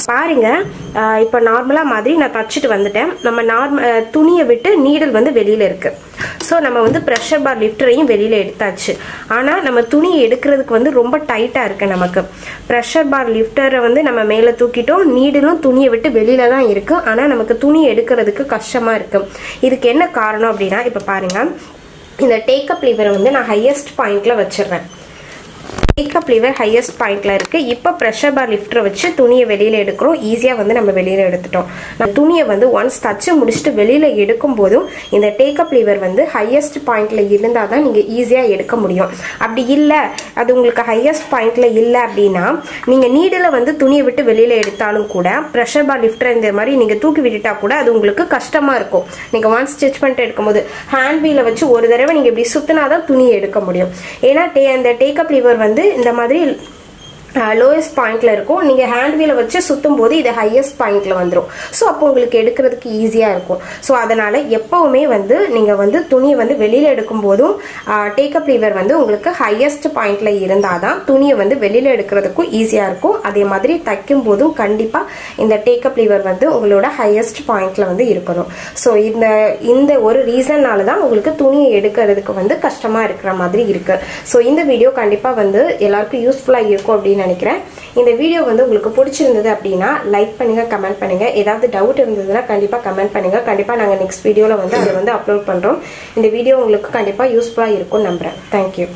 பாருங்க இப்போ நார்மலா மாதிரி நான் தச்சிட்டு வந்துட்டேன். நம்ம துணியை விட்டு நீடல் வந்து வெளியில இருக்கு. ஸோ நம்ம வந்து ப்ரெஷர் பார் லிஃப்டரையும் வெளியில எடுத்தாச்சு. ஆனா நம்ம துணியை எடுக்கிறதுக்கு வந்து ரொம்ப டைட்டா இருக்கு. நமக்கு ப்ரெஷர் பார் லிஃப்டரை வந்து நம்ம மேல தூக்கிட்டோம், நீடலும் துணியை விட்டு வெளியில தான் இருக்கு. ஆனா நமக்கு துணி எடுக்கிறதுக்கு கஷ்டமா இருக்கு. இதுக்கு என்ன காரணம் அப்படின்னா, இப்ப பாருங்க, இந்த டேக்கப் லீவரை வந்து நான் ஹையஸ்ட் பாயிண்ட்ல வச்சிடுறேன். டேக்கப் லீவர் ஹையஸ்ட் பாயிண்ட்ல இருக்கு. இப்போ ப்ரெஷர் பார் லிஃப்டரை வச்சு துணியை வெளியில எடுக்கிறோம். ஈஸியா வந்து நம்ம வெளியில எடுத்துட்டோம். நம்ம துணியை வந்து ஒன்ஸ் தச்சு முடிச்சுட்டு வெளியில எடுக்கும் போதும் இந்த டேக்கப் லீவர் வந்து ஹையஸ்ட் பாயிண்ட்ல இருந்தால் தான் நீங்க ஈஸியா எடுக்க முடியும். அப்படி இல்லை, அது உங்களுக்கு ஹையஸ்ட் பாயிண்ட்ல இல்லை அப்படின்னா நீங்க நீடில் வந்து துணியை விட்டு வெளியில எடுத்தாலும் கூட ப்ரெஷர் பார் லிஃப்டர் இந்த மாதிரி நீங்க தூக்கி விட்டுட்டா கூட அது உங்களுக்கு கஷ்டமா இருக்கும். நீங்க ஒன்ஸ் ஸ்டிச் பண்ணிட்டு எடுக்கும்போது ஹேண்ட் வீல வச்சு ஒரு தடவை நீங்க இப்படி சுத்தினாதான் துணியை எடுக்க முடியும். ஏன்னா இந்த டேக்கப் லீவர் வந்து இந்த மாதிரி லோயஸ்ட் பாயிண்ட்ல இருக்கும். நீங்க ஹேண்ட் வீல வச்சு சுத்தும் போது இது ஹையஸ்ட் பாயிண்ட்ல வந்துடும். ஸோ அப்போ உங்களுக்கு எடுக்கிறதுக்கு ஈஸியா இருக்கும். ஸோ அதனால எப்பவுமே வந்து நீங்க வந்து துணியை வந்து வெளியில எடுக்கும் போதும் டேக்கப் லீவர் வந்து உங்களுக்கு ஹையஸ்ட் பாயிண்ட்ல இருந்தாதான் துணியை வந்து வெளியில எடுக்கிறதுக்கும் ஈஸியா இருக்கும். அதே மாதிரி தைக்கும் போதும் கண்டிப்பா இந்த டேக்கப் லீவர் வந்து உங்களோட ஹையஸ்ட் பாயிண்ட்ல வந்து இருக்கணும். ஸோ இந்த ஒரு ரீசன்னால தான் உங்களுக்கு துணியை எடுக்கிறதுக்கு வந்து கஷ்டமா இருக்கிற மாதிரி இருக்கு. ஸோ இந்த வீடியோ கண்டிப்பா வந்து எல்லாருக்கும் யூஸ்ஃபுல்லா இருக்கும் அப்படின்னு நினைக்கிறேன். இந்த வீடியோ வந்து உங்களுக்கு பிடிச்சிருந்தது அப்படின்னா லைக் பண்ணுங்க, கமெண்ட் பண்ணுங்க. ஏதாவது டவுட் இருந்ததுன்னா கண்டிப்பா கமெண்ட் பண்ணுங்க. கண்டிப்பா நாங்க நெக்ஸ்ட் வீடியோல வந்து அதை வந்து அப்லோட் பண்றோம். இந்த வீடியோ உங்களுக்கு கண்டிப்பா யூஸ்ஃபுல்லா இருக்கும் நம்புறேன். தேங்க்யூ.